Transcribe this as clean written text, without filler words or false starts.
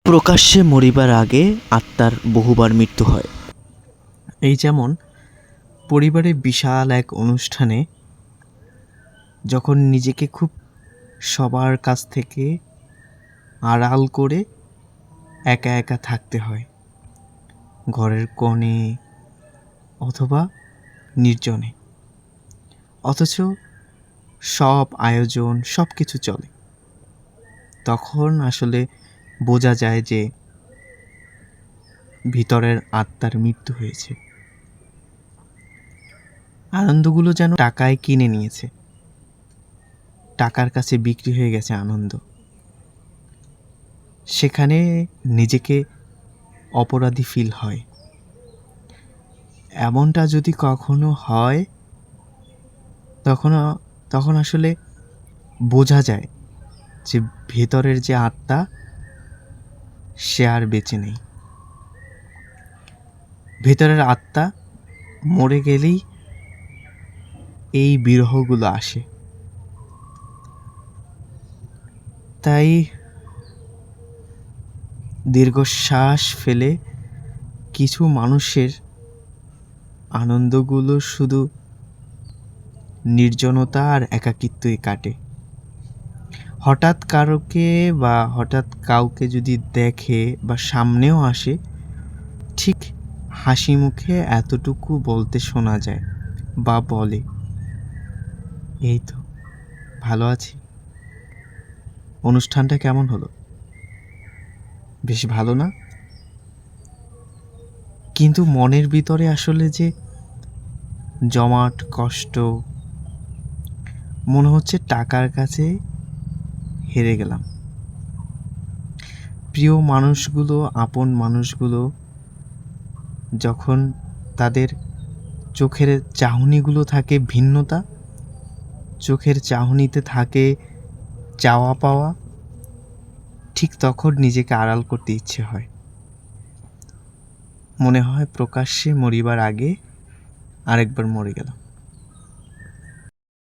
প্রকাশ্যে মরিবার আগে আত্মার বহুবার মৃত্যু হয়। এই যেমন পরিবারের বিশাল এক অনুষ্ঠানে যখন নিজেকে খুব সবার কাছ থেকে আড়াল করে একা একা থাকতে হয়, ঘরের কোণে অথবা নির্জনে, অথচ সব আয়োজন সব কিছু চলে, তখন আসলে বোঝা যায় যে ভিতরের আত্মার মৃত্যু হয়েছে। আনন্দগুলো যেন টাকায় কিনে নিয়েছে, টাকার কাছে বিক্রি হয়ে গেছে আনন্দ। সেখানে নিজেকে অপরাধী ফিল হয়। এমনটা যদি কখনো হয় তখন আসলে বোঝা যায় যে ভেতরের যে আত্মা সে আর বেঁচে নেই। ভেতরের আত্মা মরে গেলেই এই বিরহগুলো আসে। তাই দীর্ঘশ্বাস ফেলে কিছু মানুষের আনন্দগুলো শুধু নির্জনতা আর একাকিত্বই কাটে। হঠাৎ কাউকে যদি দেখে বা সামনেও আসে, ঠিক হাসি মুখে এতটুকু বলতে শোনা যায় বা বলে, এই তো ভালো আছি। অনুষ্ঠানটা কেমন হলো? বেশ ভালো না? কিন্তু মনের ভিতরে আসলে যে জমাট কষ্ট, মনে হচ্ছে টাকার কাছে হেরে গেলাম। প্রিয় মানুষগুলো, আপন মানুষগুলো যখন তাদের চোখের চাহনিগুলো থাকে ভিন্নতা, চোখের চাহনিতে থাকে চাওয়া পাওয়া, ঠিক তখন নিজেকে আড়াল করতে ইচ্ছে হয়। মনে হয় প্রকাশ্যে মরিবার আগে আরেকবার মরে গেলাম।